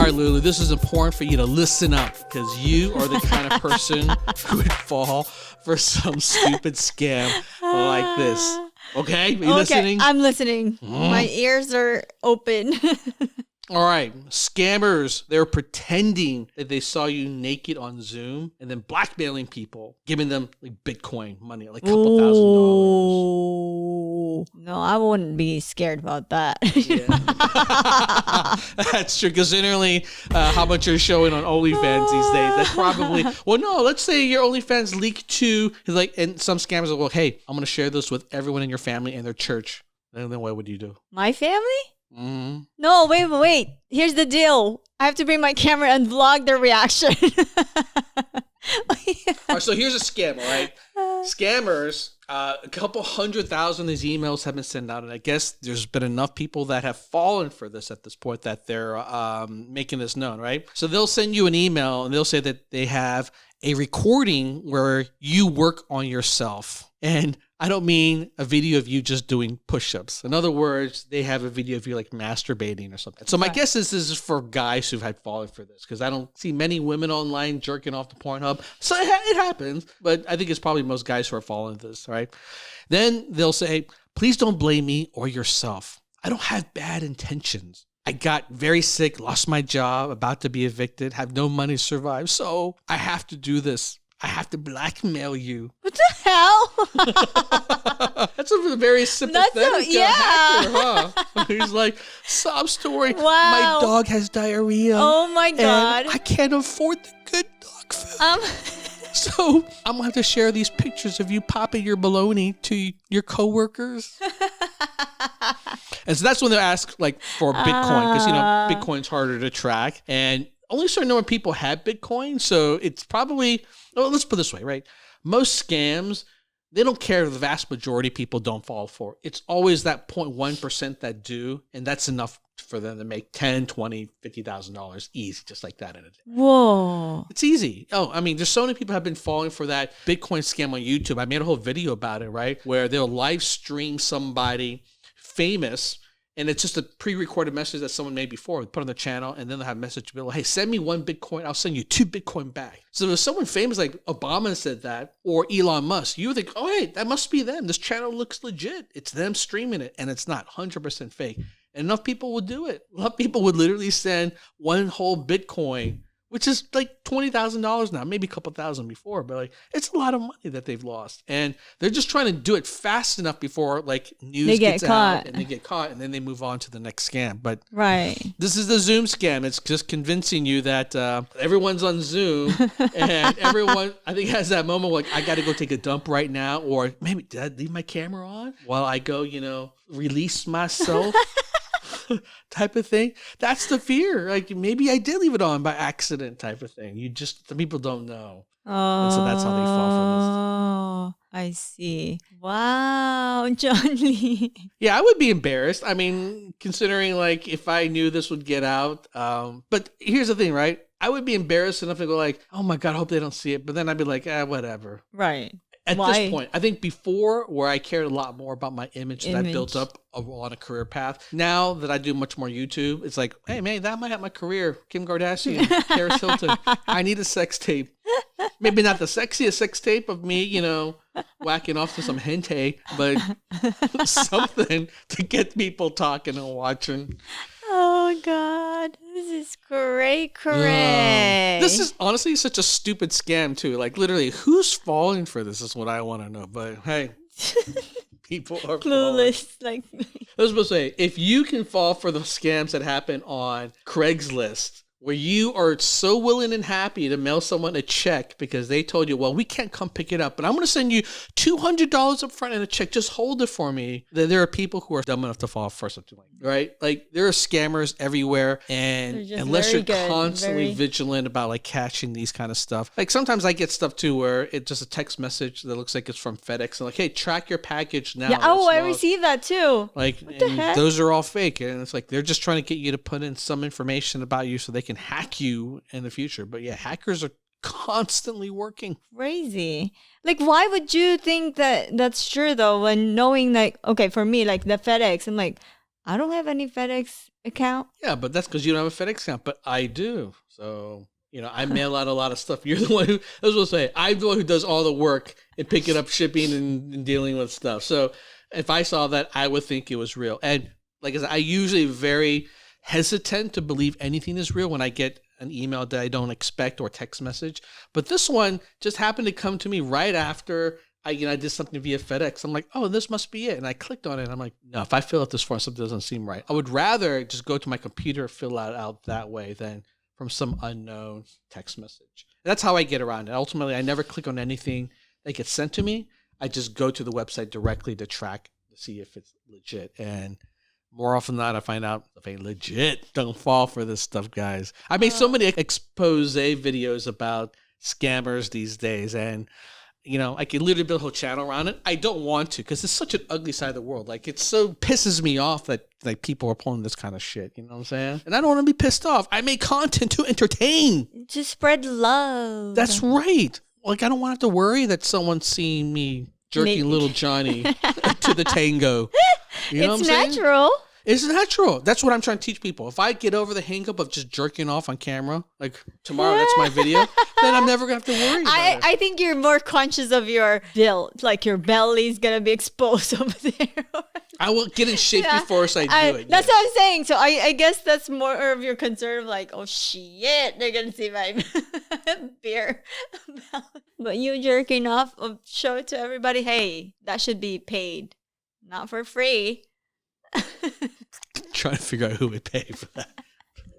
right, Lulu, this is important for you to listen up because you are the kind of person who would fall for some stupid scam like this. Okay? Are you listening? I'm listening. My ears are open. All right. Scammers, they're pretending that they saw you naked on Zoom and then blackmailing people, giving them like Bitcoin money, like a couple $1,000. No, I wouldn't be scared about that. Yeah. That's true. Because generally, how much you're showing on OnlyFans these days, that's probably, well, no, let's say your OnlyFans leaked to, like, and some scammers are, well, hey, I'm going to share this with everyone in your family and their church. Then what would you do? My family? Mm-hmm. No, wait. Here's the deal. I have to bring my camera and vlog their reaction. All right, so here's a scam, all right? Scammers, a couple 100,000 of these emails have been sent out, and I guess there's been enough people that have fallen for this at this point that they're making this known, right? So they'll send you an email, and they'll say that they have a recording where you work on yourself. And I don't mean a video of you just doing push-ups. In other words, they have a video of you like masturbating or something. So my guess is this is for guys who had fallen for this because I don't see many women online jerking off to Pornhub. So it happens, but I think it's probably most guys who are falling for this, right? Then they'll say, please don't blame me or yourself. I don't have bad intentions. I got very sick, lost my job, about to be evicted, have no money to survive. So I have to do this. I have to blackmail you. What the hell? That's a very sympathetic hacker, huh? He's like, sob story. Wow. My dog has diarrhea. Oh my God. And I can't afford the good dog food. So I'm going to have to share these pictures of you popping your baloney to your coworkers. And so that's when they ask like for Bitcoin because, Bitcoin's harder to track. And only a certain number of people have Bitcoin. So it's probably, well, let's put it this way, right? Most scams, they don't care if the vast majority of people don't fall for it. It's always that 0.1% that do. And that's enough for them to make $10, $20, $50,000 easy, just like that in a day. Whoa. It's easy. Oh, I mean, there's so many people have been falling for that Bitcoin scam on YouTube. I made a whole video about it, right? Where they'll live stream somebody famous. And it's just a pre-recorded message that someone made before, put on the channel, and then they'll have a message to be like, hey, send me 1 Bitcoin, I'll send you 2 Bitcoin back. So if someone famous like Obama said that, or Elon Musk, you would think, oh, hey, that must be them. This channel looks legit. It's them streaming it, and it's not 100% fake. And enough people would do it. Enough people would literally send 1 whole Bitcoin, which is like $20,000 now, maybe a couple thousand before, but like it's a lot of money that they've lost. And they're just trying to do it fast enough before like news gets out and they get caught and then they move on to the next scam. But this is the Zoom scam. It's just convincing you that everyone's on Zoom and everyone, I think, has that moment like, I got to go take a dump right now, or maybe did I leave my camera on while I go, release myself? Type of thing. That's the fear. Like maybe I did leave it on by accident type of thing. The people don't know. And so that's how they fall for this. I see. Wow, John Lee. Yeah, I would be embarrassed. I mean, considering like if I knew this would get out. But here's the thing, right? I would be embarrassed enough to go like, oh my God, I hope they don't see it. But then I'd be like, whatever. Right. At this point, I think before where I cared a lot more about my image that I built up on a career path. Now that I do much more YouTube, it's like, hey man, that might have my career. Kim Kardashian, Paris Hilton. I need a sex tape. Maybe not the sexiest sex tape of me, whacking off to some hentai, but something to get people talking and watching. Oh God, this is correct. This is honestly such a stupid scam too. Like literally, who's falling for this is what I want to know. But hey, people are clueless like me. I was supposed to say, if you can fall for the scams that happen on Craigslist, where you are so willing and happy to mail someone a check because they told you, well, we can't come pick it up, but I'm going to send you $200 up front and a check. Just hold it for me. There are people who are dumb enough to fall for something like that, right? Like there are scammers everywhere. And unless you're constantly vigilant about like catching these kind of stuff, like sometimes I get stuff too, where it's just a text message that looks like it's from FedEx and like, hey, track your package now. Yeah. Oh, I received that too. Like those are all fake. And it's like, they're just trying to get you to put in some information about you so they can hack you in the future. But yeah, hackers are constantly working. Crazy. Like, why would you think that that's true though, when knowing like, okay, for me, like the FedEx, I'm like, I don't have any FedEx account. Yeah, but that's because you don't have a FedEx account, but I do. So, I mail out a lot of stuff. You're the one who, I was going to say, I'm the one who does all the work and picking up shipping and dealing with stuff. So if I saw that, I would think it was real. And like I said, I usually very hesitant to believe anything is real when I get an email that I don't expect or text message. But this one just happened to come to me right after I did something via FedEx. I'm like, oh, this must be it. And I clicked on it. And I'm like, no, if I fill out this form, something doesn't seem right. I would rather just go to my computer, fill it out that way than from some unknown text message. And that's how I get around it. Ultimately, I never click on anything that gets sent to me. I just go to the website directly to track to see if it's legit. And more often than not, I find out if ain't legit. Don't fall for this stuff, guys. I made so many expose videos about scammers these days, and I could literally build a whole channel around it. I don't want to because it's such an ugly side of the world. Like, it so pisses me off that people are pulling this kind of shit. You know what I'm saying? And I don't want to be pissed off. I make content to entertain. To spread love. That's right. Like, I don't want to have to worry that someone's seeing me jerking little Johnny to the tango. You know what I'm saying? It's natural. It's natural. That's what I'm trying to teach people. If I get over the hang up of just jerking off on camera, like tomorrow, that's my video, then I'm never going to have to worry about it. I think you're more conscious of your build. Like, your belly's going to be exposed over there. I will get in shape before I do it. That's what I'm saying. So I guess that's more of your concern of like, oh shit, they're going to see my beer. But you jerking off, show it to everybody. Hey, that should be paid, not for free. Trying to figure out who would pay for that.